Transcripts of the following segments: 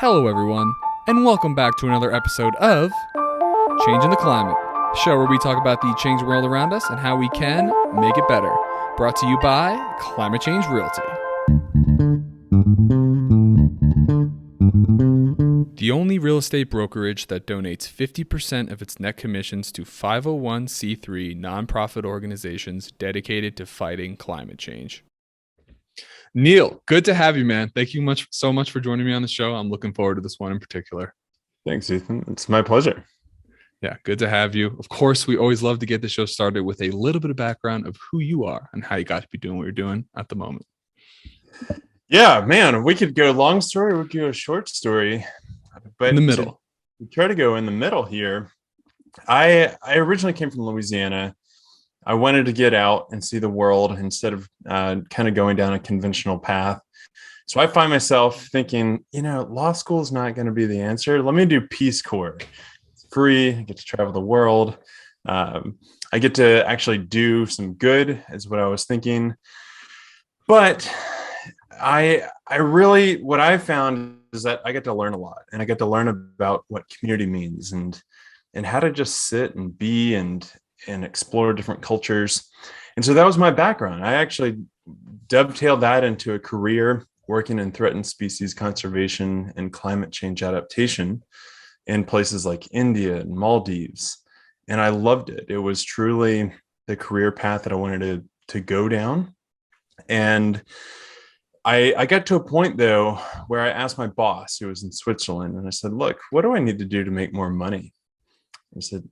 Hello, everyone, and welcome back to another episode of Changing the Climate, a show where we talk about the changing world around us and how we can make it better. Brought to you by Climate Change Realty. The only real estate brokerage that donates 50% of its net commissions to 501c3 nonprofit organizations dedicated to fighting climate change. Neal, good to have you, man. Thank you so much for joining me on the show. I'm looking forward to this one in particular. Thanks, Ethan. It's my pleasure. Yeah, good to have you. Of course, we always love to get the show started with a little bit of background of who you are and how you got to be doing what you're doing at the moment. Yeah, man, we could go long story, we could go short story, but in the middle. We try to go in the middle here. I originally came from Louisiana. I wanted to get out and see the world instead of kind of going down a conventional path. So I find myself thinking, law school is not going to be the answer. Let me do Peace Corps. It's free. I get to travel the world. I get to actually do some good, is what I was thinking. But what I found is that I get to learn a lot, and I get to learn about what community means and how to just sit and be and explore different cultures. And so that was my background. I actually dovetailed that into a career working in threatened species conservation and climate change adaptation in places like India and Maldives. And I loved it. It was truly the career path that I wanted to go down. And I got to a point, though, where I asked my boss, who was in Switzerland, and I said, look, what do I need to do to make more money? He said,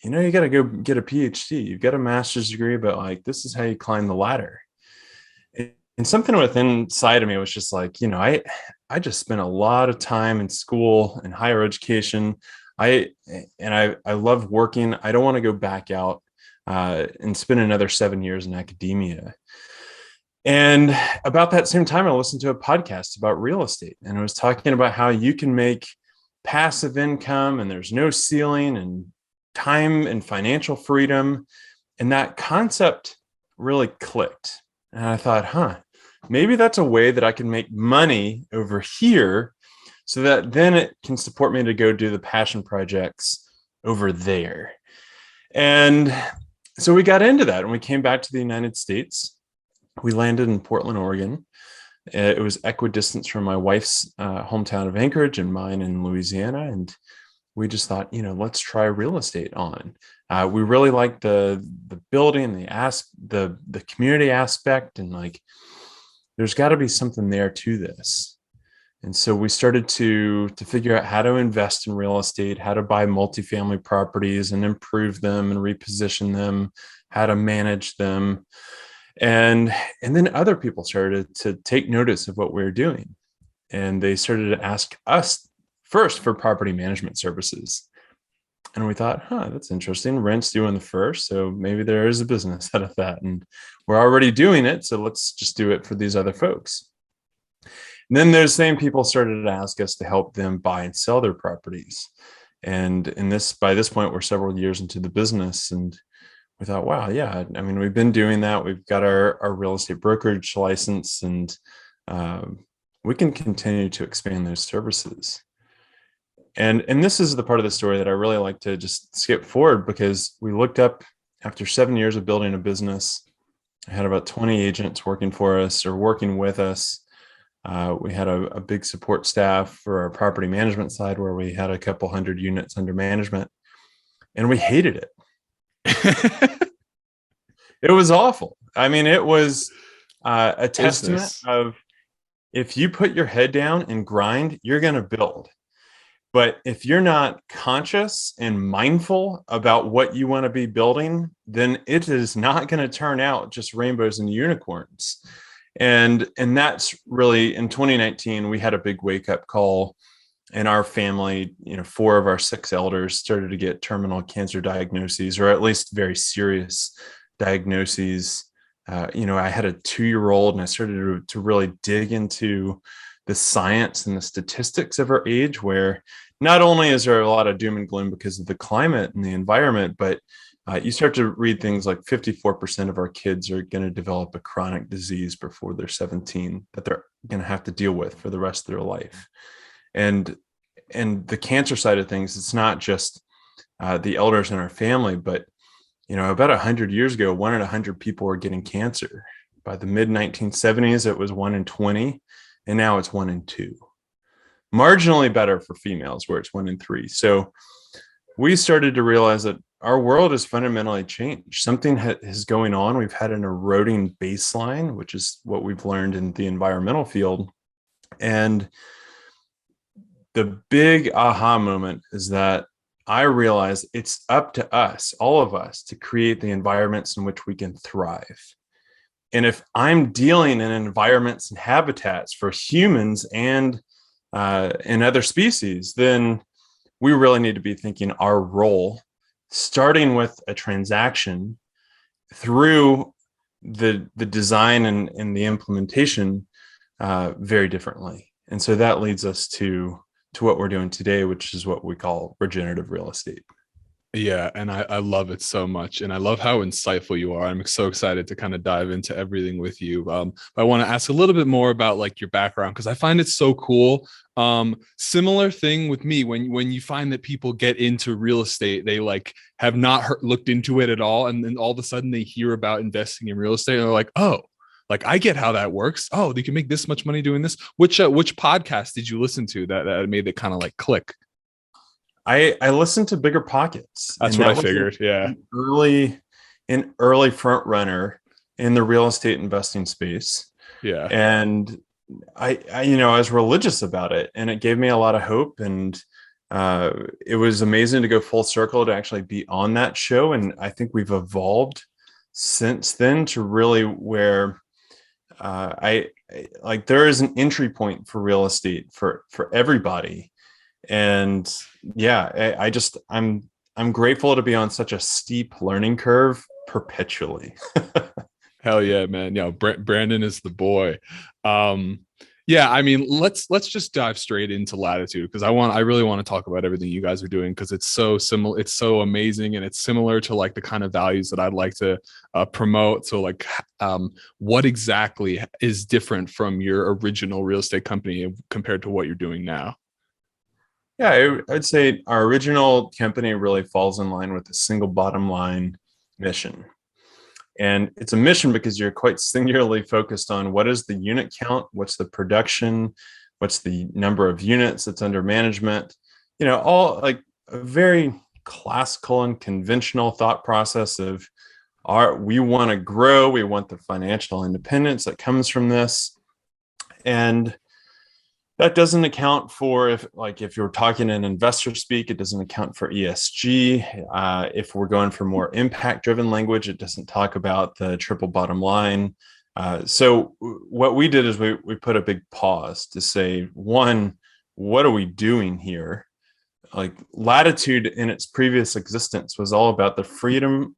you got to go get a PhD. You've got a master's degree, but this is how you climb the ladder. And something within inside of me was just like, I just spent a lot of time in school and higher education. I love working. I don't want to go back out and spend another 7 years in academia. And about that same time, I listened to a podcast about real estate, and it was talking about how you can make passive income and there's no ceiling and time and financial freedom. And that concept really clicked. And I thought, maybe that's a way that I can make money over here so that then it can support me to go do the passion projects over there. And so we got into that and we came back to the United States. We landed in Portland, Oregon. It was equidistant from my wife's hometown of Anchorage and mine in Louisiana. And we just thought, let's try real estate on. We really liked the building, the community aspect, and there's got to be something there to this. And so we started to figure out how to invest in real estate, how to buy multifamily properties and improve them and reposition them, how to manage them. And then other people started to take notice of what we were doing. And they started to ask us first for property management services. And we thought, that's interesting. Rent's doing the first, so maybe there is a business out of that. And we're already doing it, so let's just do it for these other folks. And then those same people started to ask us to help them buy and sell their properties. And by this point, we're several years into the business, and we thought, wow, yeah, we've been doing that. We've got our real estate brokerage license, and we can continue to expand those services. And this is the part of the story that I really like to just skip forward, because we looked up after 7 years of building a business. I had about 20 agents working for us or working with us. We had a big support staff for our property management side, where we had a couple hundred units under management, and we hated it. It was awful. It was a testament of, if you put your head down and grind, you're going to build. But if you're not conscious and mindful about what you want to be building, then it is not going to turn out just rainbows and unicorns. And that's really, in 2019, we had a big wake-up call in our family. 4 of our 6 elders started to get terminal cancer diagnoses, or at least very serious diagnoses. I had a 2-year-old, and I started to really dig into the science and the statistics of our age, where not only is there a lot of doom and gloom because of the climate and the environment, but you start to read things like 54% of our kids are going to develop a chronic disease before they're 17 that they're going to have to deal with for the rest of their life. And the cancer side of things, it's not just the elders in our family, but about 100 years ago, 1 in 100 people were getting cancer. By the mid 1970s, it was 1 in 20, and now it's 1 in 2. Marginally better for females, where it's 1 in 3. So we started to realize that our world has fundamentally changed. Something is going on. We've had an eroding baseline, which is what we've learned in the environmental field. And the big aha moment is that I realize it's up to us, all of us, to create the environments in which we can thrive. And if I'm dealing in environments and habitats for humans and other species, then we really need to be thinking our role, starting with a transaction through the design and the implementation very differently. And so that leads us to what we're doing today, which is what we call regenerative real estate. Yeah, and I love it so much, and I love how insightful you are. I'm so excited to kind of dive into everything with you. I want to ask a little bit more about like your background, because I find it so cool. Similar thing with me, when you find that people get into real estate, they like have not looked into it at all, and then all of a sudden they hear about investing in real estate, and they're like, oh, like I get how that works. Oh, they can make this much money doing this. Which podcast did you listen to that made it kind of like click? I listened to Bigger Pockets. That's what I figured. Yeah. An early front runner in the real estate investing space. Yeah. And I was religious about it, and it gave me a lot of hope. And it was amazing to go full circle to actually be on that show. And I think we've evolved since then to really where I like there is an entry point for real estate for everybody. And yeah, I'm grateful to be on such a steep learning curve perpetually. Hell yeah, man. Yeah, Brandon is the boy. Yeah, I mean, let's just dive straight into Latitude, because I really want to talk about everything you guys are doing, because it's so similar, it's so amazing, and it's similar to like the kind of values that I'd like to promote. So like, what exactly is different from your original real estate company compared to what you're doing now? Yeah, I'd say our original company really falls in line with a single bottom line mission. And it's a mission because you're quite singularly focused on what is the unit count, what's the production, what's the number of units that's under management, all like a very classical and conventional thought process of we want to grow, we want the financial independence that comes from this. And that doesn't account for if you're talking in investor speak, it doesn't account for ESG. If we're going for more impact driven language, it doesn't talk about the triple bottom line. So what we did is we put a big pause to say, one, what are we doing here? Like Latitude in its previous existence was all about the freedom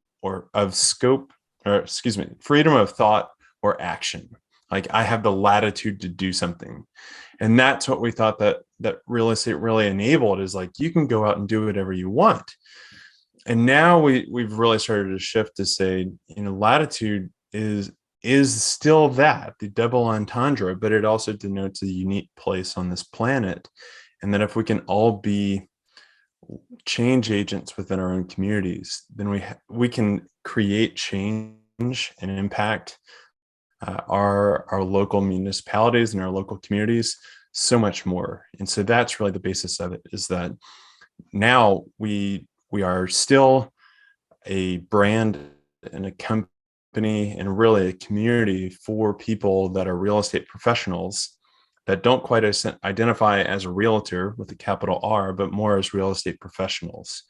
freedom of thought or action. Like I have the latitude to do something. And that's what we thought that real estate really enabled, is like, you can go out and do whatever you want. And now we've really started to shift to say, Latitude is still the double entendre, but it also denotes a unique place on this planet. And that if we can all be change agents within our own communities, then we can create change and impact our local municipalities and our local communities so much more. And so that's really the basis of it, is that now we are still a brand and a company and really a community for people that are real estate professionals that don't quite identify as a realtor with a capital R, but more as real estate professionals.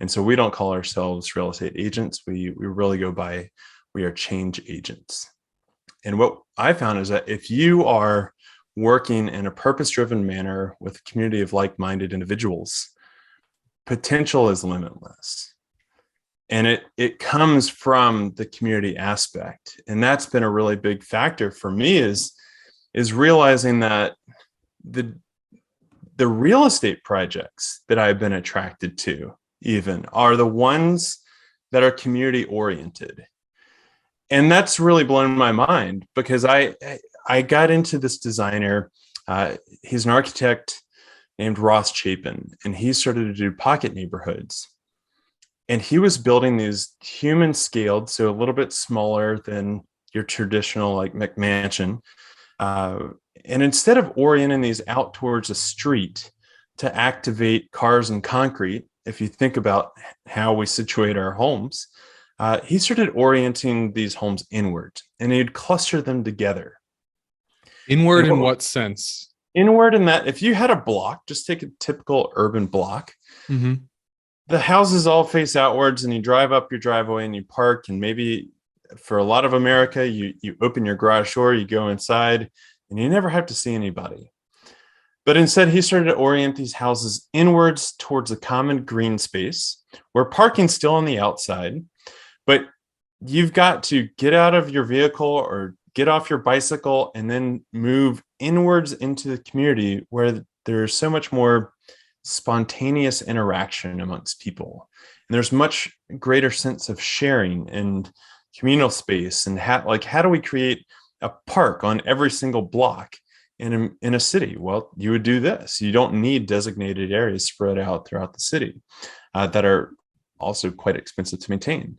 And so we don't call ourselves real estate agents. We really go by, we are change agents. And what I found is that if you are working in a purpose-driven manner with a community of like-minded individuals, potential is limitless. And it comes from the community aspect. And that's been a really big factor for me is realizing that the real estate projects that I've been attracted to even are the ones that are community oriented. And that's really blown my mind, because I got into this designer. He's an architect named Ross Chapin, and he started to do pocket neighborhoods. And he was building these human scaled, so a little bit smaller than your traditional like McMansion. Uh, and instead of orienting these out towards a street to activate cars and concrete, if you think about how we situate our homes, he started orienting these homes inward, and he'd cluster them together. Inward And in what sense? inward in that, if you had a block, just take a typical urban block, Mm-hmm. the houses all face outwards, and you drive up your driveway and you park, and maybe for a lot of America, you open your garage door, you go inside, and you never have to see anybody. But instead, he started to orient these houses inwards towards a common green space where parking's still on the outside, but you've got to get out of your vehicle or get off your bicycle and then move inwards into the community where there's so much more spontaneous interaction amongst people. And there's much greater sense of sharing and communal space. And how do we create a park on every single block in a city? Well, you would do this. You don't need designated areas spread out throughout the city that are also quite expensive to maintain.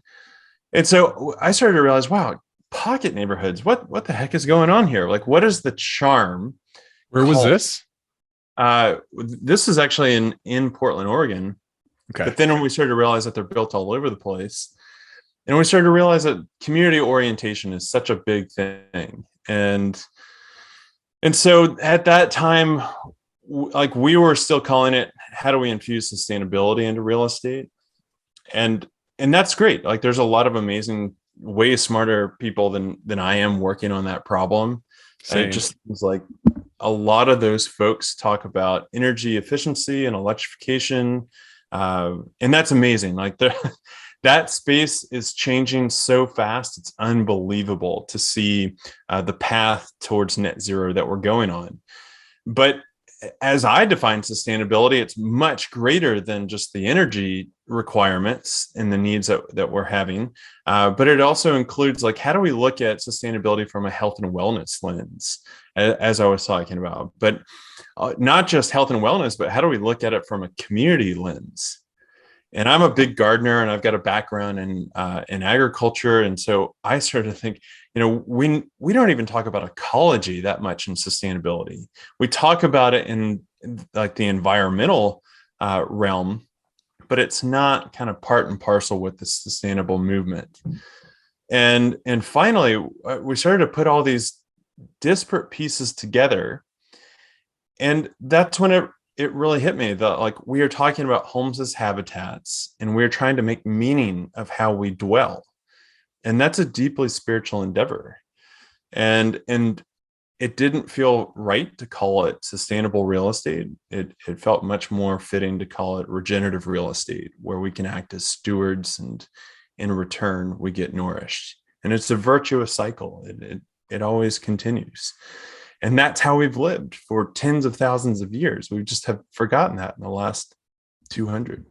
And so I started to realize, wow, pocket neighborhoods, what the heck is going on here? Like, what is the charm? Where was this? This is actually in Portland, Oregon. Okay. But then when we started to realize that they're built all over the place, and we started to realize that community orientation is such a big thing. And so at that time, like we were still calling it, how do we infuse sustainability into real estate? And that's great. Like there's a lot of amazing, way smarter people than I am working on that problem. Same. And it just was like a lot of those folks talk about energy efficiency and electrification. And that's amazing. Like that space is changing so fast. It's unbelievable to see the path towards net zero that we're going on. But as I define sustainability, it's much greater than just the energy requirements and the needs that we're having. But it also includes like, how do we look at sustainability from a health and wellness lens, as I was talking about, but not just health and wellness, but how do we look at it from a community lens? And I'm a big gardener, and I've got a background in agriculture. And so I started to think, we don't even talk about ecology that much in sustainability. We talk about it in like the environmental realm, but it's not kind of part and parcel with the sustainable movement. And finally, we started to put all these disparate pieces together. And that's when it really hit me that like we are talking about homes as habitats, and we're trying to make meaning of how we dwell. And that's a deeply spiritual endeavor. And it didn't feel right to call it sustainable real estate. It felt much more fitting to call it regenerative real estate, where we can act as stewards, and in return, we get nourished. And it's a virtuous cycle. It always continues. And that's how we've lived for tens of thousands of years. We just have forgotten that in the last 200.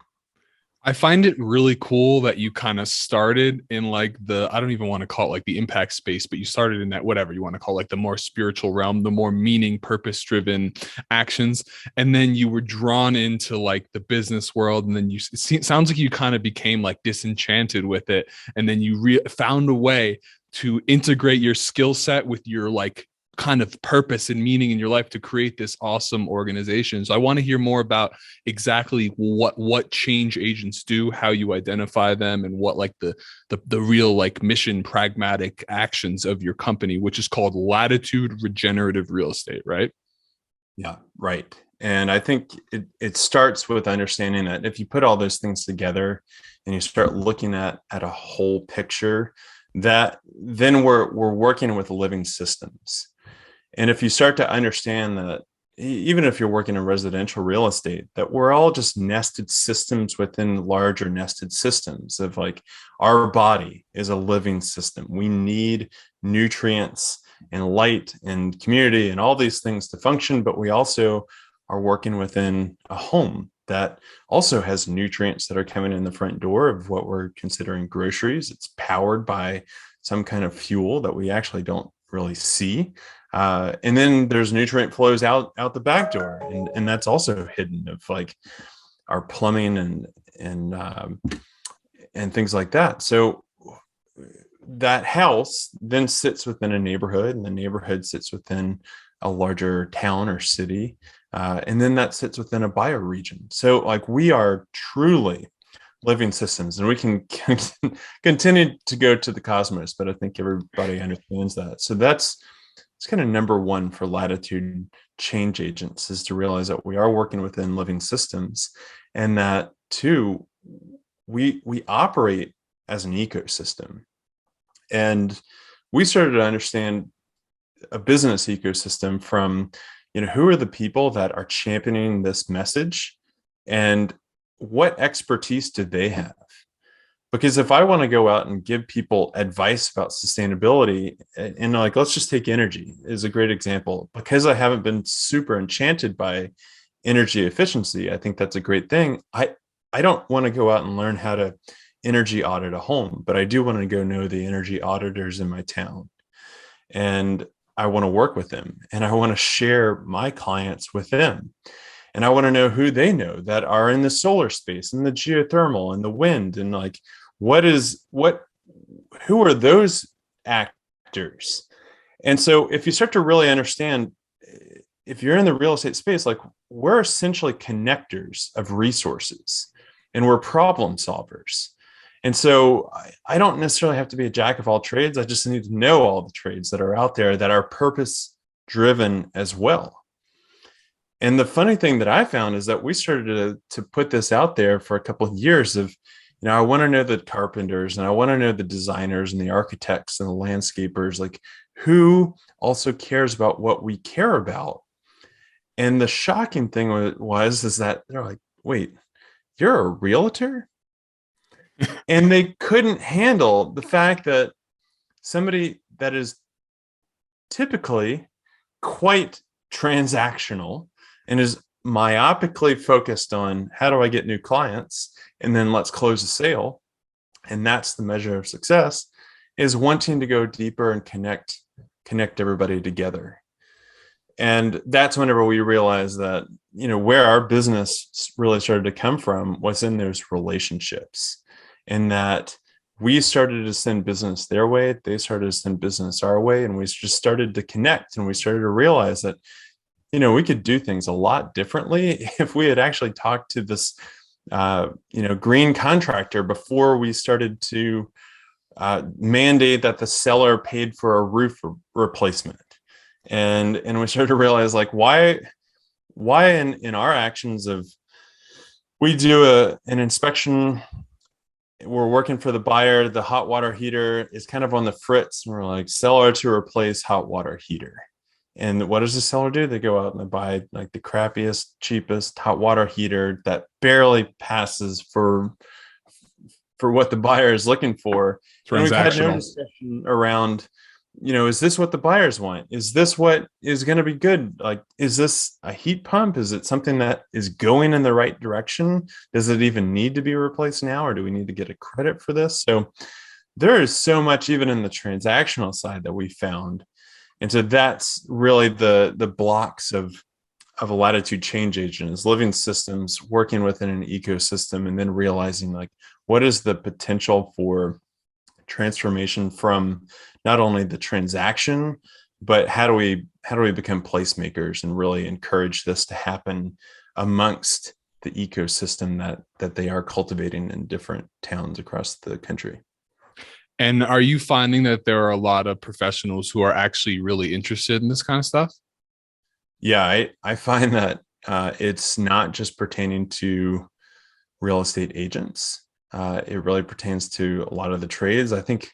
I find it really cool that you kind of started in like I don't even want to call it like the impact space, but you started in that, whatever you want to call it, like the more spiritual realm, the more meaning, purpose driven actions. And then you were drawn into like the business world. And then it sounds like you kind of became like disenchanted with it. And then you found a way to integrate your skill set with your like kind of purpose and meaning in your life to create this awesome organization. So I want to hear more about exactly what change agents do, how you identify them, and what like the real like mission pragmatic actions of your company, which is called Latitude Regenerative Real Estate, right? Yeah, right. And I think it starts with understanding that if you put all those things together and you start looking at a whole picture, that then we're working with living systems. And if you start to understand that, even if you're working in residential real estate, that we're all just nested systems within larger nested systems of like our body is a living system. We need nutrients and light and community and all these things to function, but we also are working within a home that also has nutrients that are coming in the front door of what we're considering groceries. It's powered by some kind of fuel that we actually don't really see. And then there's nutrient flows out the back door, and that's also hidden of like our plumbing and things like that. So that house then sits within a neighborhood, and the neighborhood sits within a larger town or city, and then that sits within a bioregion. So like we are truly living systems, and we can continue to go to the cosmos, but I think everybody understands that. So that's it's kind of number one for latitude change agents, is to realize that we are working within living systems, and that too we operate as an ecosystem. And we started to understand a business ecosystem from, who are the people that are championing this message, and what expertise do they have? Because if I want to go out and give people advice about sustainability, and like, let's just take energy is a great example, because I haven't been super enchanted by energy efficiency. I think that's a great thing. I don't want to go out and learn how to energy audit a home, but I do want to go know the energy auditors in my town. And I want to work with them, and I want to share my clients with them. And I want to know who they know that are in the solar space and the geothermal and the wind, and like, who are those actors? And so if you start to really understand, if you're in the real estate space, like, we're essentially connectors of resources, and we're problem solvers. And so I don't necessarily have to be a jack of all trades. I just need to know all the trades that are out there that are purpose driven as well. And the funny thing that I found is that we started to put this out there for a couple of years of, I want to know the carpenters, and I want to know the designers and the architects and the landscapers, like, who also cares about what we care about. And the shocking thing is that they're like, wait, you're a realtor? And they couldn't handle the fact that somebody that is typically quite transactional and is myopically focused on, how do I get new clients, and then let's close a sale, and that's the measure of success, is wanting to go deeper and connect everybody together. And that's whenever we realized that, where our business really started to come from was in those relationships, and that we started to send business their way, they started to send business our way, and we just started to connect, and we started to realize that, we could do things a lot differently if we had actually talked to this, green contractor before we started to mandate that the seller paid for a roof replacement. And we started to realize, like, why in our actions of, we do an inspection, we're working for the buyer, the hot water heater is kind of on the fritz, and we're like, seller to replace hot water heater. And what does the seller do? They go out and they buy like the crappiest, cheapest hot water heater that barely passes for what the buyer is looking for. And we've had no discussion around, is this what the buyers want? Is this what is going to be good? Like, is this a heat pump? Is it something that is going in the right direction? Does it even need to be replaced now, or do we need to get a credit for this? So there is so much even in the transactional side that we found. And so that's really the blocks of a latitude change agent, is living systems, working within an ecosystem, and then realizing, like, what is the potential for transformation from not only the transaction, but how do we become placemakers and really encourage this to happen amongst the ecosystem that they are cultivating in different towns across the country. And are you finding that there are a lot of professionals who are actually really interested in this kind of stuff? Yeah, I find that it's not just pertaining to real estate agents. It really pertains to a lot of the trades. I think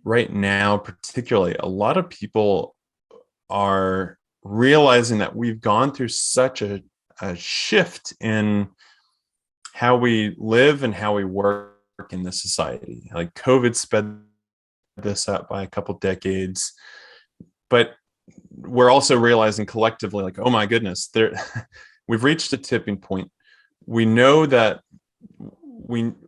right now, particularly, a lot of people are realizing that we've gone through such a shift in how we live and how we work in this society. Like, COVID sped this up by a couple decades, but we're also realizing collectively, like, oh my goodness, we've reached a tipping point. We know that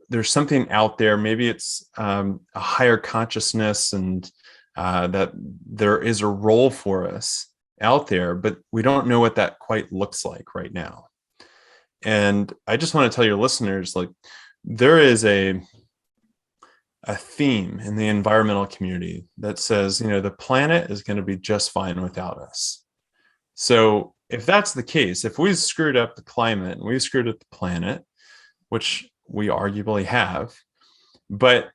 there's something out there. Maybe it's a higher consciousness and that there is a role for us out there, but we don't know what that quite looks like right now. And I just want to tell your listeners, like, there is a theme in the environmental community that says, the planet is going to be just fine without us. So if that's the case, if we screwed up the climate and we screwed up the planet, which we arguably have, but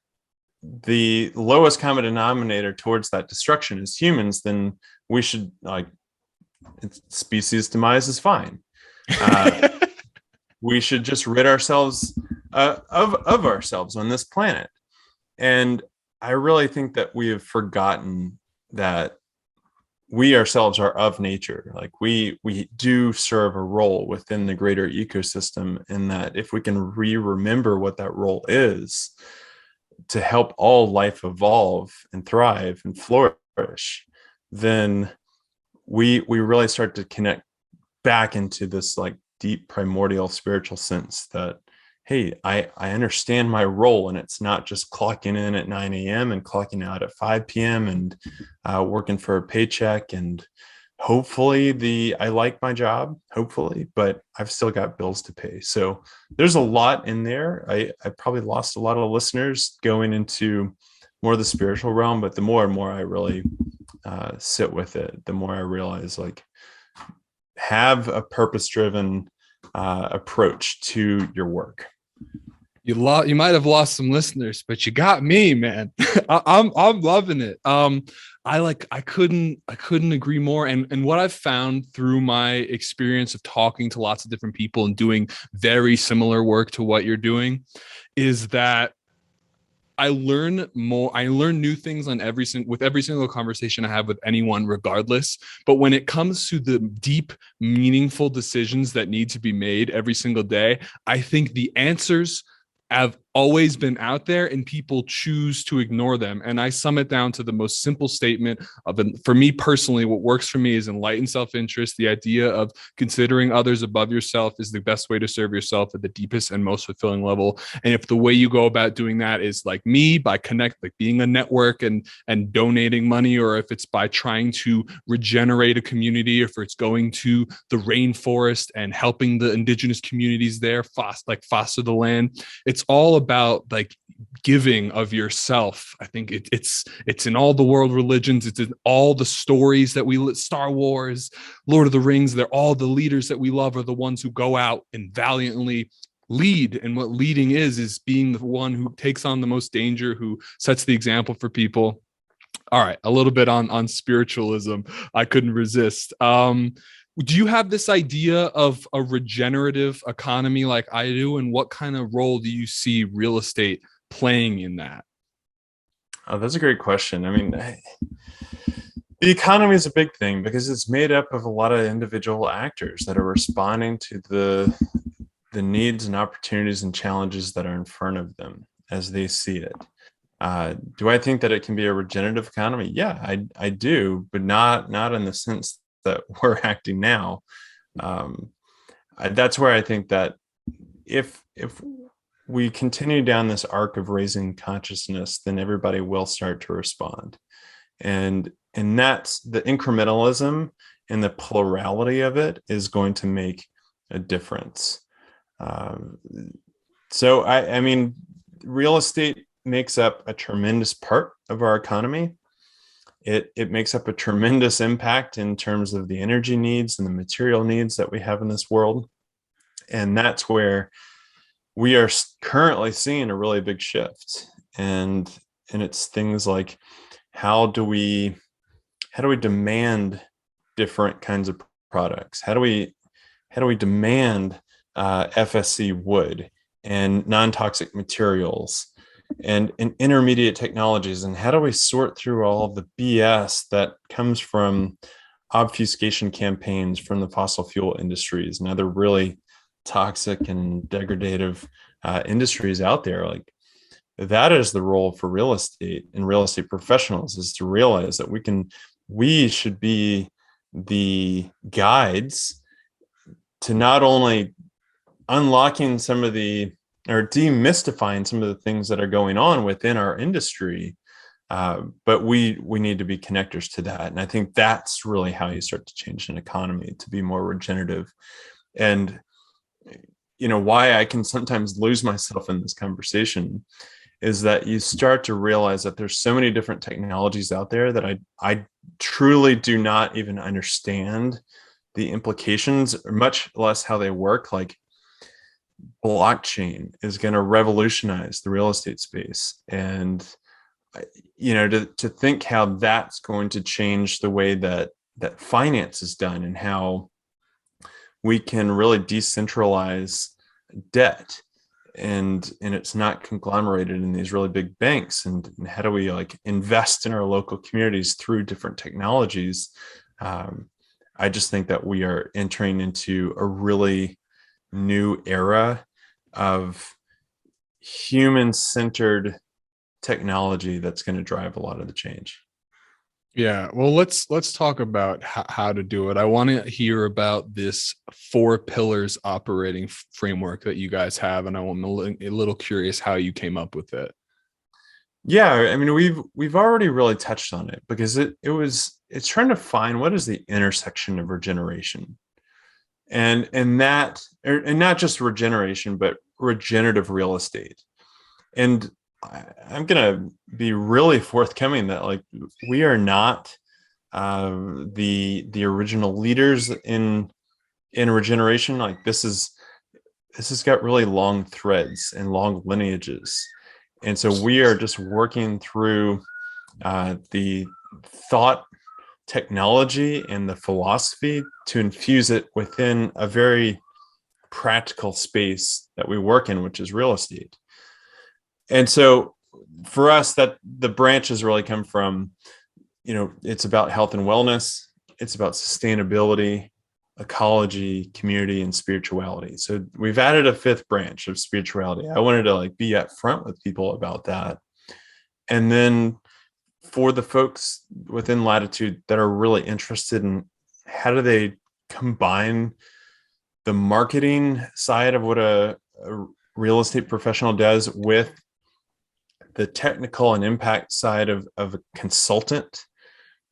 the lowest common denominator towards that destruction is humans, then we should, like, species demise is fine. We should just rid ourselves of ourselves on this planet. And I really think that we have forgotten that we ourselves are of nature. Like, we do serve a role within the greater ecosystem, and that if we can remember what that role is to help all life evolve and thrive and flourish, then we really start to connect back into this, like, deep primordial spiritual sense that, hey, I understand my role, and it's not just clocking in at 9 a.m. and clocking out at 5 p.m. and working for a paycheck. And hopefully I like my job, hopefully, but I've still got bills to pay. So there's a lot in there. I probably lost a lot of listeners going into more of the spiritual realm, but the more and more I really sit with it, the more I realize, like, have a purpose-driven approach to your work. You might have lost some listeners, but you got me, man. I'm loving it. I couldn't agree more. And what I've found through my experience of talking to lots of different people and doing very similar work to what you're doing is that I learn new things on every single conversation I have with anyone, regardless. But when it comes to the deep, meaningful decisions that need to be made every single day, I think the answers have always been out there and people choose to ignore them. And I sum it down to the most simple statement of, for me personally, what works for me is enlightened self-interest. The idea of considering others above yourself is the best way to serve yourself at the deepest and most fulfilling level. And if the way you go about doing that is like me, by being a network and donating money, or if it's by trying to regenerate a community, or if it's going to the rainforest and helping the indigenous communities there foster the land, it's all about, like, giving of yourself. I think it's in all the world religions. It's in all the stories that Star Wars, Lord of the Rings. They're all the leaders that we love are the ones who go out and valiantly lead. And what leading is being the one who takes on the most danger, who sets the example for people. All right, a little bit on spiritualism. I couldn't resist. Do you have this idea of a regenerative economy like I do? And what kind of role do you see real estate playing in that? Oh, that's a great question. I mean, the economy is a big thing because it's made up of a lot of individual actors that are responding to the needs and opportunities and challenges that are in front of them as they see it. Do I think that it can be a regenerative economy? Yeah, I do, but not in the sense that we're acting now. That's where I think that if we continue down this arc of raising consciousness, then everybody will start to respond. And that's the incrementalism and the plurality of it is going to make a difference. So I mean, real estate makes up a tremendous part of our economy. It makes up a tremendous impact in terms of the energy needs and the material needs that we have in this world. And that's where we are currently seeing a really big shift. And it's things like, how do we demand different kinds of products? How do we demand FSC wood and non-toxic materials and intermediate technologies? And how do we sort through all of the BS that comes from obfuscation campaigns from the fossil fuel industries and other really toxic and degradative industries out there? Like, that is the role for real estate and real estate professionals, is to realize that we should be the guides to not only unlocking some of the, or demystifying some of the things that are going on within our industry, But we need to be connectors to that. And I think that's really how you start to change an economy to be more regenerative. And why I can sometimes lose myself in this conversation is that you start to realize that there's so many different technologies out there that I truly do not even understand the implications, or much less how they work. Like blockchain is going to revolutionize the real estate space, and to think how that's going to change the way that finance is done, and how we can really decentralize debt, and it's not conglomerated in these really big banks, and how do we like invest in our local communities through different technologies. I just think that we are entering into a really new era of human-centered technology that's going to drive a lot of the change. Yeah, well, let's talk about how to do it. I want to hear about this 4 pillars operating framework that you guys have, and I'm a little curious how you came up with it. Yeah, I mean, we've already really touched on it, because it's trying to find what is the intersection of regeneration, and not just regeneration, but regenerative real estate. And I'm gonna be really forthcoming that like we are not the original leaders in regeneration. Like this has got really long threads and long lineages, and so we are just working through the thought, technology, and the philosophy to infuse it within a very practical space that we work in, which is real estate. And so for us, that the branches really come from, it's about health and wellness, it's about sustainability, ecology, community, and spirituality. So we've added a 5th branch of spirituality. I wanted to like be upfront with people about that. And then for the folks within Latitude that are really interested in how do they combine the marketing side of what a real estate professional does with the technical and impact side of a consultant,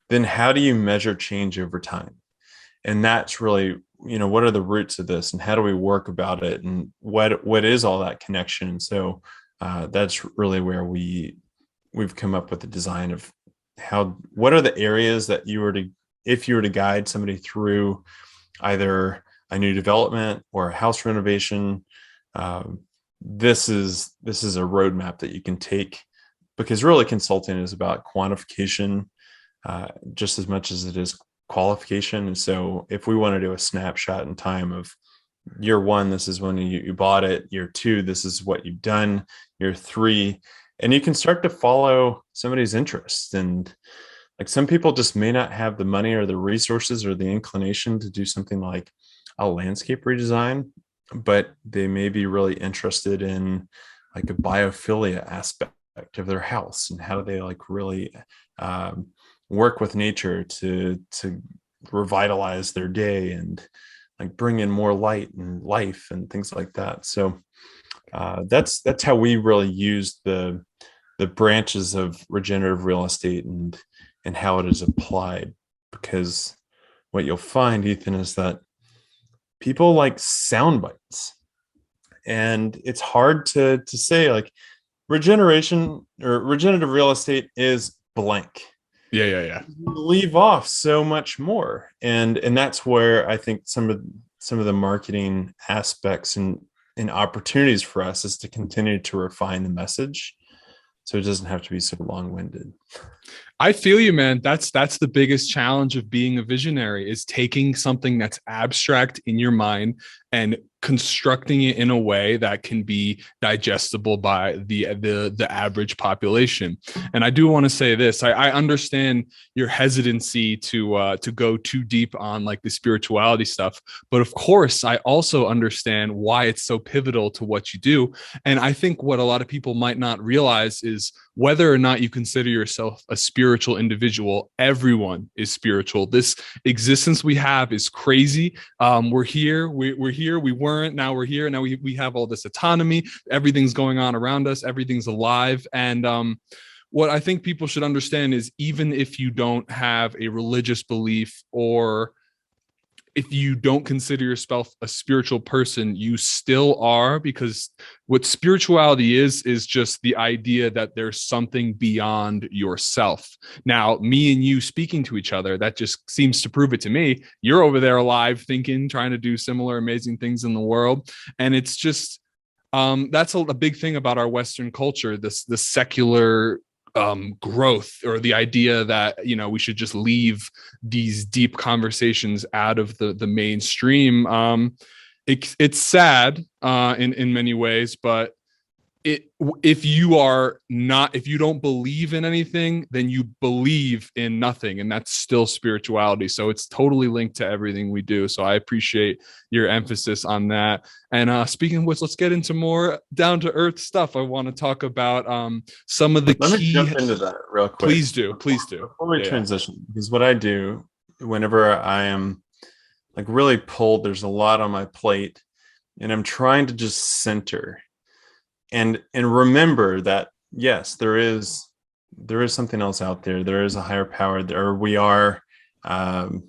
then how do you measure change over time? And that's really, what are the roots of this, and how do we work about it, and what is all that connection? So that's really where we've come up with the design of what are the areas that if you were to guide somebody through either a new development or a house renovation, this is a roadmap that you can take, because really consulting is about quantification just as much as it is qualification. And so if we want to do a snapshot in time of year 1, this is when you bought it, year 2, this is what you've done, year 3, and you can start to follow somebody's interests. And like some people just may not have the money or the resources or the inclination to do something like a landscape redesign, but they may be really interested in like a biophilia aspect of their house, and how do they like really work with nature to revitalize their day and like bring in more light and life and things like that. So that's how we really use the branches of regenerative real estate and how it is applied. Because what you'll find, Ethan, is that people like sound bites, and it's hard to say like regeneration or regenerative real estate is blank. Yeah. You leave off so much more, and that's where I think some of the marketing aspects and opportunities for us is to continue to refine the message, so it doesn't have to be so long-winded. I feel you, man. That's the biggest challenge of being a visionary, is taking something that's abstract in your mind and constructing it in a way that can be digestible by the average population. And I do want to say this: I understand your hesitancy to go too deep on like the spirituality stuff, but of course, I also understand why it's so pivotal to what you do. And I think what a lot of people might not realize is whether or not you consider yourself a spiritual individual, everyone is spiritual. This existence we have is crazy. We're here. We're here. We weren't. Now we're here. Now we have all this autonomy. Everything's going on around us. Everything's alive. And what I think people should understand is, even if you don't have a religious belief, or if you don't consider yourself a spiritual person, you still are, because what spirituality is just the idea that there's something beyond yourself. Now, me and you speaking to each other, that just seems to prove it to me. You're over there alive, thinking, trying to do similar amazing things in the world. And it's just, that's a big thing about our Western culture, this secular growth, or the idea that, we should just leave these deep conversations out of the mainstream. It's sad in many ways, but it if you don't believe in anything, then you believe in nothing, and that's still spirituality. So it's totally linked to everything we do. So I appreciate your emphasis on that. And speaking of which, let's get into more down to earth stuff. I want to talk about some of the Let me key. jump into that real quick. Please do. Before we Yeah. transition, because what I do whenever I am like really pulled, there's a lot on my plate, and I'm trying to just center and remember that yes, there is something else out there. There is a higher power there. We are of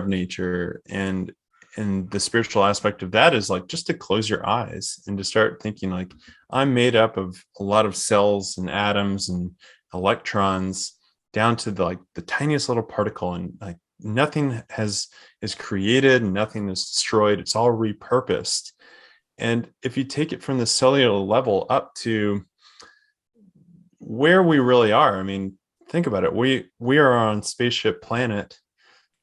nature, and the spiritual aspect of that is like just to close your eyes and to start thinking like, I'm made up of a lot of cells and atoms and electrons down to the tiniest little particle, and like nothing is created, nothing is destroyed, it's all repurposed. And if you take it from the cellular level up to where we really are, I mean, think about it. We are on spaceship planet,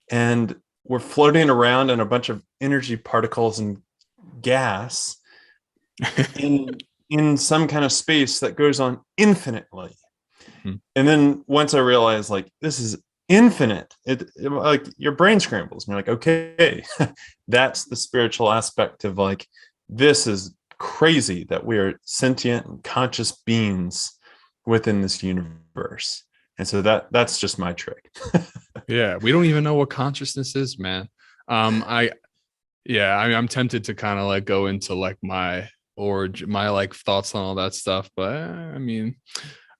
and we're floating around in a bunch of energy particles and gas in some kind of space that goes on infinitely. Hmm. And then once I realized like this is infinite, it like your brain scrambles and you're like, okay, that's the spiritual aspect of like, this is crazy that we are sentient and conscious beings within this universe. And so that's just my trick. Yeah, we don't even know what consciousness is, man. I Yeah, I mean, I'm tempted to kind of like go into like my like thoughts on all that stuff, but I mean,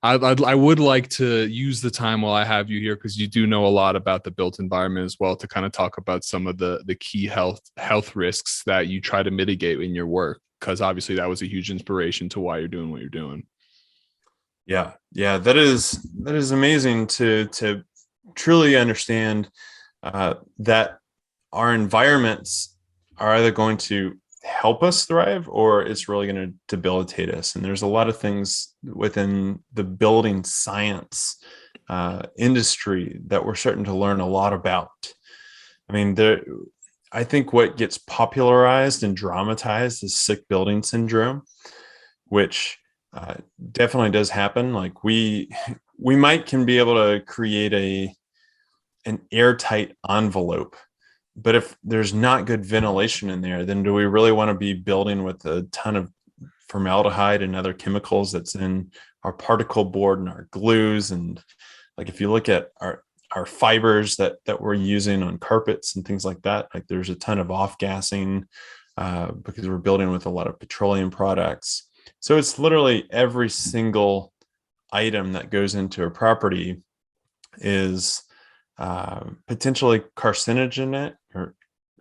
I would like to use the time while I have you here, because you do know a lot about the built environment as well, to kind of talk about some of the key health risks that you try to mitigate in your work, because obviously that was a huge inspiration to why you're doing what you're doing. Yeah, that is amazing to truly understand that our environments are either going to help us thrive or it's really going to debilitate us. And there's a lot of things within the building science industry that we're starting to learn a lot about. I mean, I think what gets popularized and dramatized is sick building syndrome, which definitely does happen. Like we can be able to create an airtight envelope, but if there's not good ventilation in there, then do we really want to be building with a ton of formaldehyde and other chemicals that's in our particle board and our glues? And like if you look at our fibers that we're using on carpets and things like that, like there's a ton of off-gassing because we're building with a lot of petroleum products. So it's literally every single item that goes into a property is potentially carcinogen or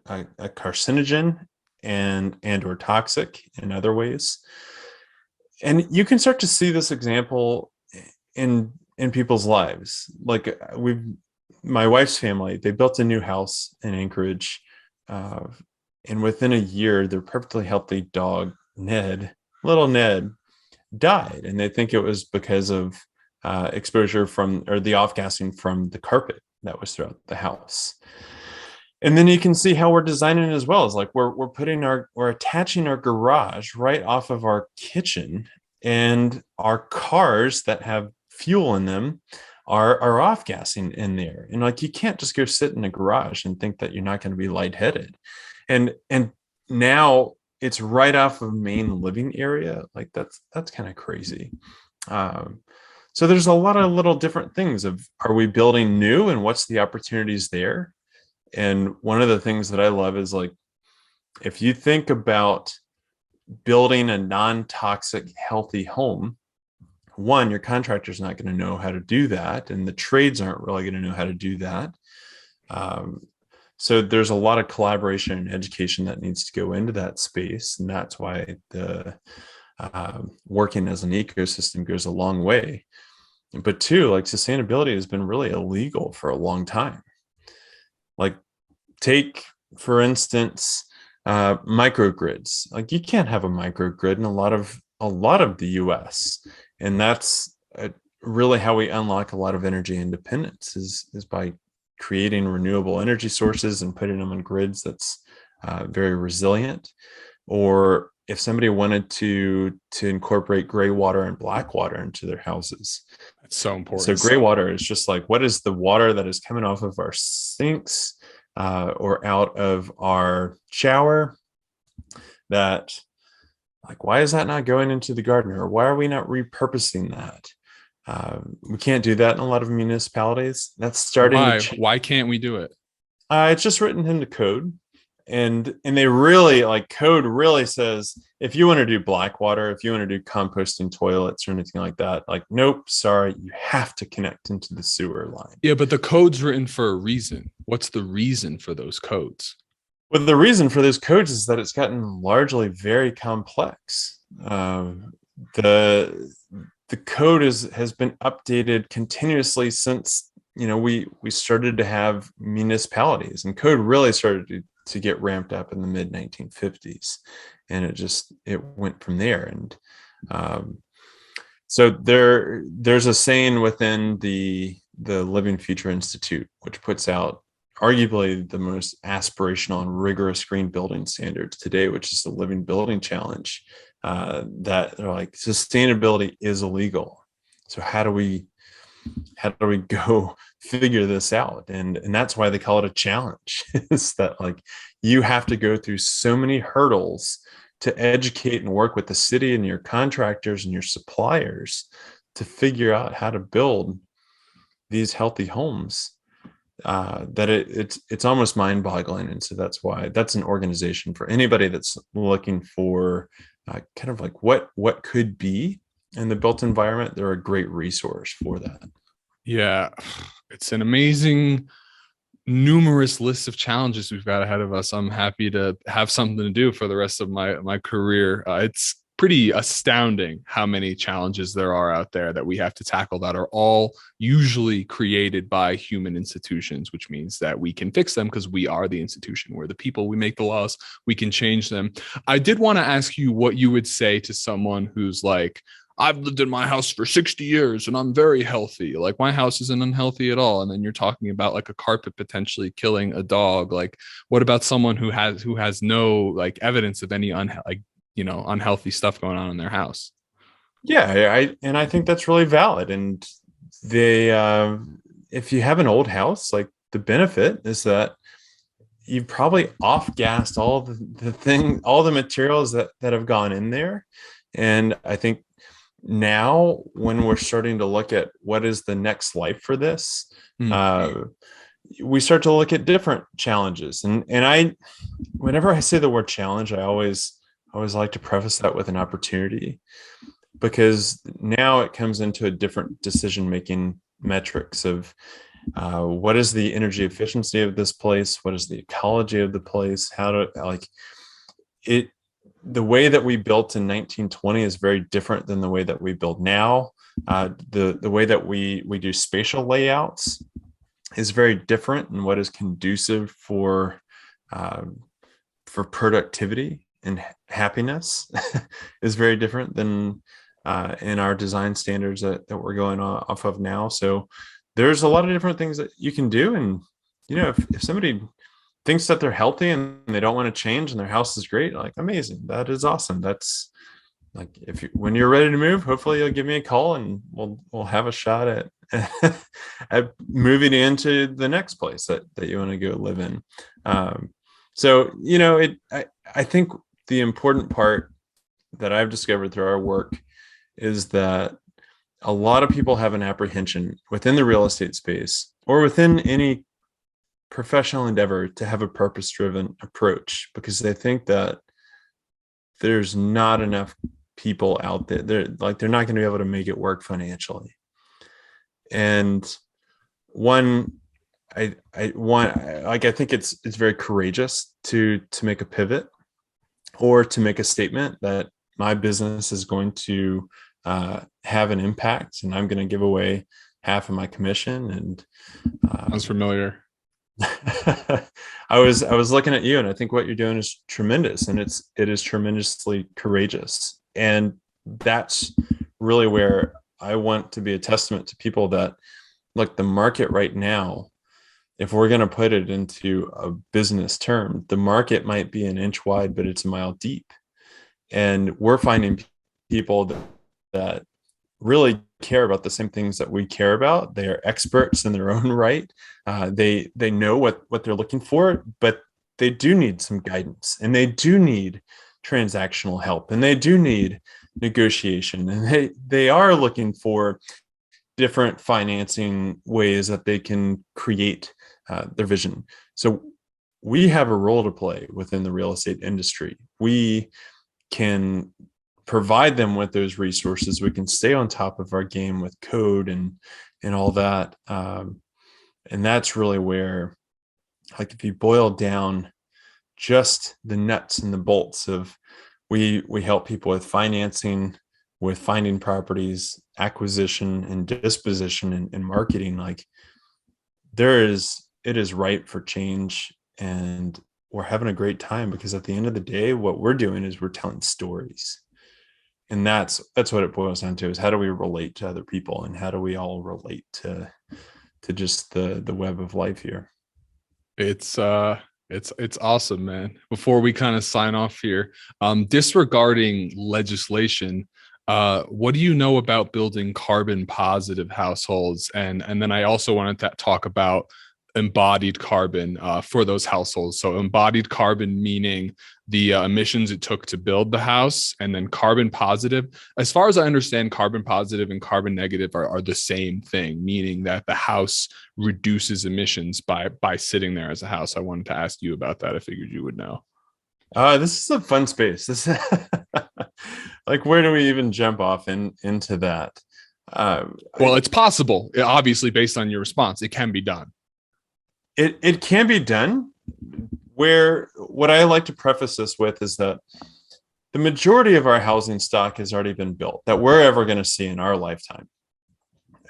a carcinogen and or toxic in other ways. And you can start to see this example in people's lives. Like my wife's family, they built a new house in Anchorage, and within a year, their perfectly healthy dog, little Ned, died. And they think it was because of exposure from, or the off-gassing from the carpet that was throughout the house. And then you can see how we're designing it as well. Is like we're attaching our garage right off of our kitchen, and our cars that have fuel in them are off-gassing in there. And like you can't just go sit in a garage and think that you're not going to be lightheaded. And now it's right off of main living area. Like that's kind of crazy. So there's a lot of little different things of, are we building new and what's the opportunities there? And one of the things that I love is like, if you think about building a non-toxic, healthy home, one, your contractor's not going to know how to do that, and the trades aren't really going to know how to do that. Um, so there's a lot of collaboration and education that needs to go into that space, and that's why the working as an ecosystem goes a long way. But two, like sustainability has been really illegal for a long time. Like take, for instance, microgrids. Like you can't have a microgrid in a lot of the US. And that's really how we unlock a lot of energy independence is by creating renewable energy sources and putting them on grids that's very resilient. Or if somebody wanted to incorporate gray water and black water into their houses. It's so So important. gray water is just like, what is the water that is coming off of our sinks or out of our shower that, like, why is that not going into the garden, or why are we not repurposing that? We can't do that in a lot of municipalities. That's starting to change. Why can't we do it? It's just written into code, and they really, like, code really says if you want to do black water, if you want to do composting toilets or anything like that, like, nope, sorry, you have to connect into the sewer line. Yeah, but the code's written for a reason. What's the reason for those codes? But the reason for those codes is that it's gotten largely very complex. The the code has been updated continuously since we started to have municipalities, and code really started to get ramped up in the mid 1950s, and it went from there. And so there's a saying within the Living Future Institute, which puts out arguably the most aspirational and rigorous green building standards today, which is the Living Building Challenge, that they're like, sustainability is illegal. So how do we go figure this out? And that's why they call it a challenge. Is that, like, you have to go through so many hurdles to educate and work with the city and your contractors and your suppliers to figure out how to build these healthy homes, that it's almost mind-boggling. And so that's why that's an organization for anybody that's looking for kind of like what could be in the built environment. They're a great resource for that. Yeah, it's an amazing, numerous list of challenges we've got ahead of us. I'm happy to have something to do for the rest of my career. It's pretty astounding how many challenges there are out there that we have to tackle that are all usually created by human institutions, which means that we can fix them because we are the institution. We're the people. We make the laws. We can change them. I did want to ask you what you would say to someone who's like, I've lived in my house for 60 years and I'm very healthy. Like, my house isn't unhealthy at all. And then you're talking about like a carpet potentially killing a dog. Like, what about someone who has no like evidence of any unhealthy stuff going on in their house? Yeah, I think that's really valid. And they if you have an old house, like, the benefit is that you've probably off-gassed all the materials that have gone in there. And I think now, when we're starting to look at what is the next life for this, we start to look at different challenges. And I, whenever I say the word challenge, I always like to preface that with an opportunity, because now it comes into a different decision-making metrics of what is the energy efficiency of this place? What is the ecology of the place? How to, like, it, the way that we built in 1920 is very different than the way that we build now. The way that we do spatial layouts is very different, and what is conducive for productivity and happiness is very different than in our design standards that we're going off of now. So there's a lot of different things that you can do. And if somebody thinks that they're healthy and they don't want to change and their house is great, like, amazing, that is awesome. That's like, when you're ready to move, hopefully you'll give me a call and we'll have a shot at at moving into the next place that you want to go live in. So I think the important part that I've discovered through our work is that a lot of people have an apprehension within the real estate space or within any professional endeavor to have a purpose-driven approach, because they think that there's not enough people out there. They're not going to be able to make it work financially. And one, I think it's very courageous to make a pivot or to make a statement that my business is going to have an impact, and I'm going to give away half of my commission. And Sounds familiar. I was looking at you, and I think what you're doing is tremendous, and it is tremendously courageous. And that's really where I want to be a testament to people that, like, the market right now, if we're going to put it into a business term, the market might be an inch wide, but it's a mile deep. And we're finding people that really care about the same things that we care about. They are experts in their own right. They know what they're looking for, but they do need some guidance, and they do need transactional help, and they do need negotiation, and they are looking for different financing ways that they can create their vision. So we have a role to play within the real estate industry. We can provide them with those resources. We can stay on top of our game with code and all that. And that's really where, like, if you boil down just the nuts and the bolts of, we help people with financing, with finding properties, acquisition and disposition, and marketing. Like, it is ripe for change, and we're having a great time, because at the end of the day, what we're doing is we're telling stories. And that's what it boils down to, is how do we relate to other people, and how do we all relate to just the web of life here. It's awesome, man. Before we kind of sign off here, disregarding legislation, what do you know about building carbon positive households? And then I also wanted to talk about embodied carbon for those households. So embodied carbon meaning the emissions it took to build the house, and then carbon positive. As far as I understand, carbon positive and carbon negative are the same thing, meaning that the house reduces emissions by sitting there as a house. I wanted to ask you about that. I figured you would know. This is a fun space. This like, where do we even jump off into that? Well, it's possible. Obviously, based on your response, it can be done. It can be done. Where, what I like to preface this with is that the majority of our housing stock has already been built that we're ever going to see in our lifetime.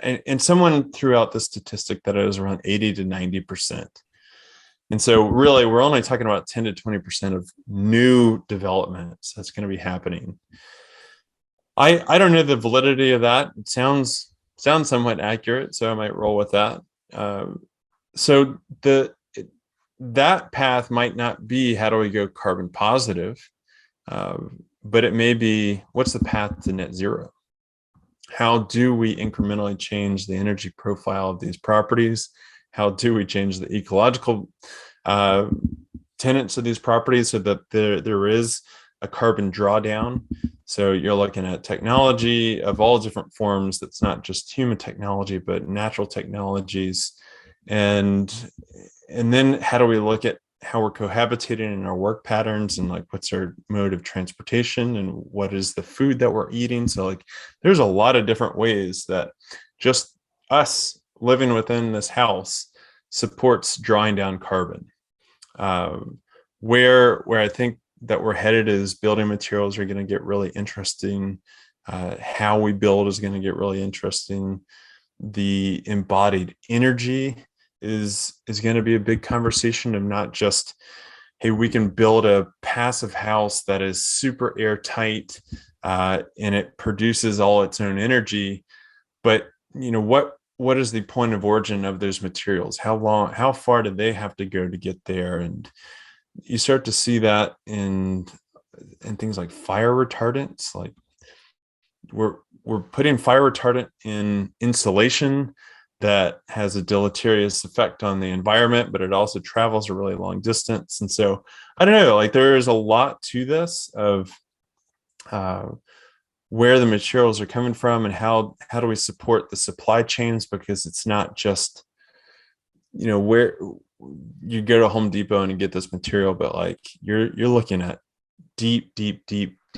And someone threw out the statistic that it was around 80 to 90%. And so really, we're only talking about 10 to 20% of new developments that's going to be happening. I don't know the validity of that. It sounds somewhat accurate, so I might roll with that. So that path might not be, how do we go carbon positive, but it may be, what's the path to net zero? How do we incrementally change the energy profile of these properties? How do we change the ecological tenets of these properties so that there is a carbon drawdown? So you're looking at technology of all different forms. That's not just human technology, but natural technologies. And then how do we look at how we're cohabitating in our work patterns, and, like, what's our mode of transportation, and what is the food that we're eating? So, like, there's a lot of different ways that just us living within this house supports drawing down carbon. Where I think that we're headed is building materials are going to get really interesting. How we build is going to get really interesting. The embodied energy is going to be a big conversation of not just, hey, we can build a passive house that is super airtight and it produces all its own energy, but what is the point of origin of those materials? How far do they have to go to get there? And you start to see that in things like fire retardants. Like, we're putting fire retardant in insulation that has a deleterious effect on the environment, but it also travels a really long distance. And so, I don't know, like, there is a lot to this of where the materials are coming from, and how do we support the supply chains, because it's not just, where you go to Home Depot and you get this material, but, like, you're looking at deep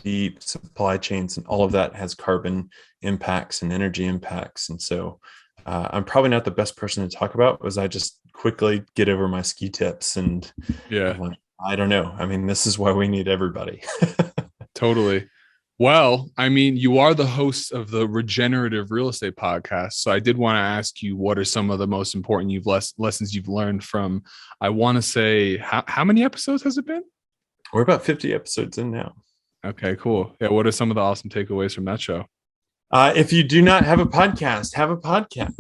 deep supply chains, and all of that has carbon impacts and energy impacts. And so I'm probably not the best person to talk about, because I just quickly get over my ski tips, and Yeah, I'm like, I don't know. I mean, this is why we need everybody. totally. Well, I mean, you are the host of the Regenerative Real Estate podcast. So I did want to ask you, what are some of the most important lessons you've learned from, I want to say, how many episodes has it been? We're about 50 episodes in now. Okay, cool. Yeah, what are some of the awesome takeaways from that show? If you do not have a podcast, have a podcast.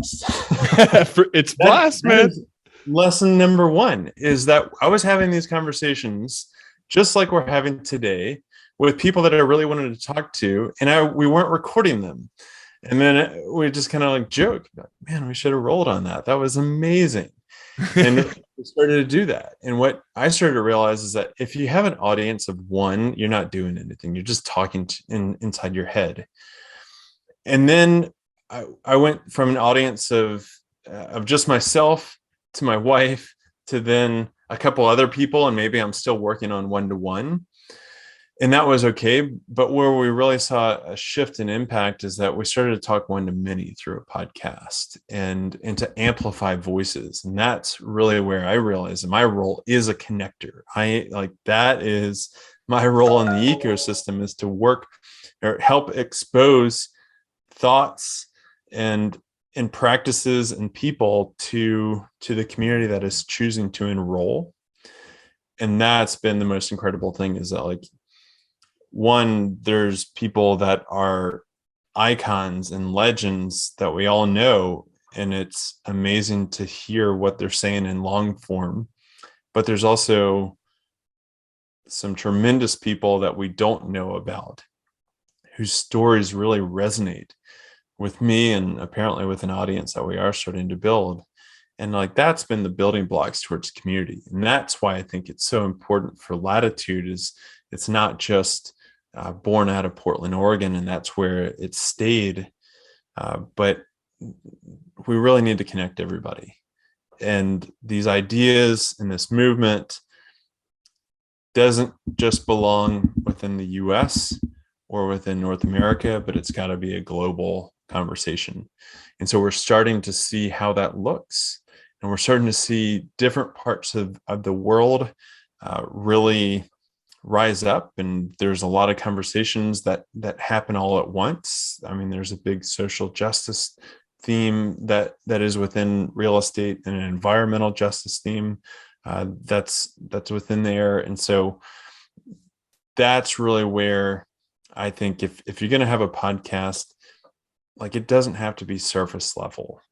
It's blast, That man. is lesson number one, is that I was having these conversations just like we're having today with people that I really wanted to talk to, and we weren't recording them. And then we just kind of like joke, man, we should have rolled on that. That was amazing. And we started to do that. And what I started to realize is that if you have an audience of one, you're not doing anything. You're just talking inside your head. And then I went from an audience of just myself to my wife to then a couple other people, and maybe I'm still working on one-to-one, and that was okay. But where we really saw a shift in impact is that we started to talk one-to-many through a podcast, and to amplify voices. And that's really where I realized my role is a connector. That is my role in the ecosystem, is to work or help expose thoughts and practices and people to the community that is choosing to enroll. And that's been the most incredible thing, is that, like, one, there's people that are icons and legends that we all know, and it's amazing to hear what they're saying in long form. But there's also some tremendous people that we don't know about, whose stories really resonate with me, and apparently with an audience that we are starting to build. And like, that's been the building blocks towards community. And that's why I think it's so important for Latitude, is it's not just born out of Portland, Oregon, and that's where it stayed. But we really need to connect everybody. And these ideas and this movement doesn't just belong within the US or within North America, but it's got to be a global conversation. And so we're starting to see how that looks. And we're starting to see different parts of the world really rise up. And there's a lot of conversations that happen all at once. I mean, there's a big social justice theme that is within real estate, and an environmental justice theme that's within there. And so that's really where I think if you're going to have a podcast, like, it doesn't have to be surface level.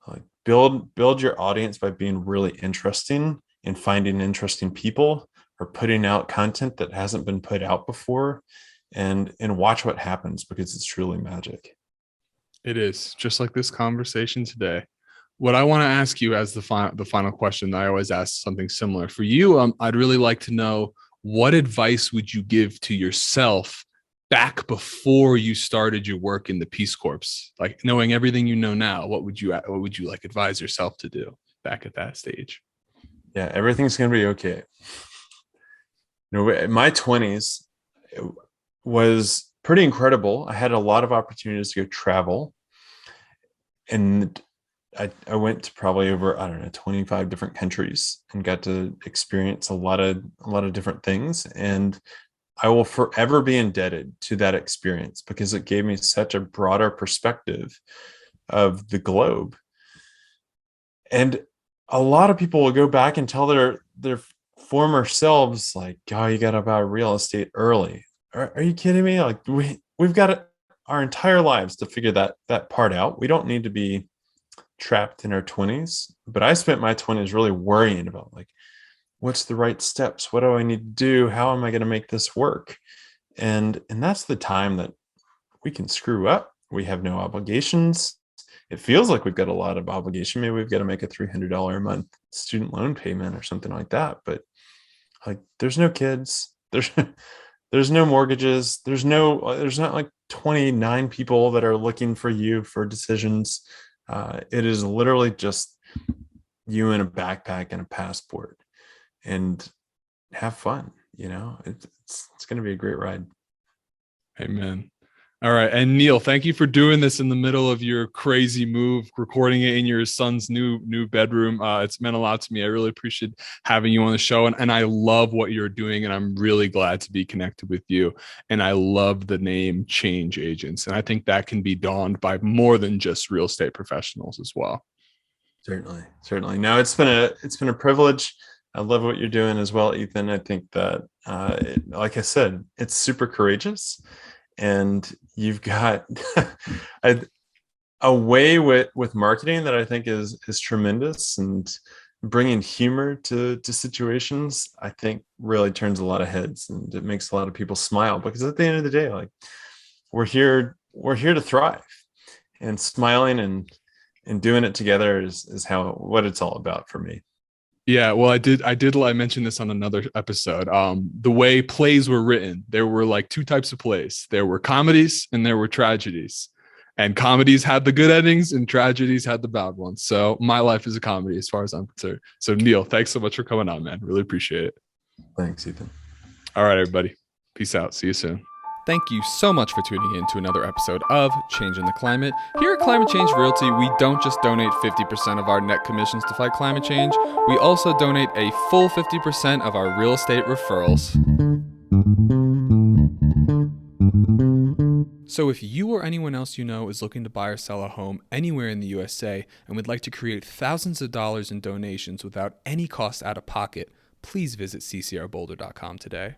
Like, build your audience by being really interesting and finding interesting people, or putting out content that hasn't been put out before, and watch what happens, because it's truly magic. It is just like this conversation today. What I want to ask you as the final question, I always ask something similar for you. I'd really like to know, what advice would you give to yourself back before you started your work in the Peace Corps? Like, knowing everything you know now, what would you like advise yourself to do back at that stage? Yeah, everything's going to be okay. My 20s was pretty incredible. I had a lot of opportunities to go travel, and I went to probably over, I don't know, 25 different countries, and got to experience a lot of different things. And I will forever be indebted to that experience, because it gave me such a broader perspective of the globe. And a lot of people will go back and tell their former selves, like, oh, you got to buy real estate early. Are you kidding me? Like, we've got our entire lives to figure that part out. We don't need to be trapped in our 20s. But I spent my 20s really worrying about, like, what's the right steps? What do I need to do? How am I going to make this work? And that's the time that we can screw up. We have no obligations. It feels like we've got a lot of obligation. Maybe we've got to make a $300 a month student loan payment or something like that. But, like, there's no kids. There's no mortgages. There's not like 29 people that are looking for you for decisions. It is literally just you in a backpack and a passport, and have fun. It's going to be a great ride. Amen. All right. And Neal, thank you for doing this in the middle of your crazy move, recording it in your son's new bedroom. It's meant a lot to me. I really appreciate having you on the show. And I love what you're doing. And I'm really glad to be connected with you. And I love the name Change Agents. And I think that can be donned by more than just real estate professionals as well. Certainly. No, it's been a privilege. I love what you're doing as well, Ethan. I think that, like I said, it's super courageous, and you've got a, a way with marketing that I think is tremendous, and bringing humor to situations, I think really turns a lot of heads, and it makes a lot of people smile, because at the end of the day, like, we're here to thrive, and smiling and doing it together is what it's all about for me. Yeah, well, I mentioned this on another episode. The way plays were written, there were like two types of plays. There were comedies and there were tragedies. And comedies had the good endings and tragedies had the bad ones. So my life is a comedy as far as I'm concerned. So Neal, thanks so much for coming on, man. Really appreciate it. Thanks, Ethan. All right, everybody. Peace out. See you soon. Thank you so much for tuning in to another episode of Changing the Climate. Here at Climate Change Realty, we don't just donate 50% of our net commissions to fight climate change, we also donate a full 50% of our real estate referrals. So if you or anyone else you know is looking to buy or sell a home anywhere in the USA and would like to create thousands of dollars in donations without any cost out of pocket, please visit ccrboulder.com today.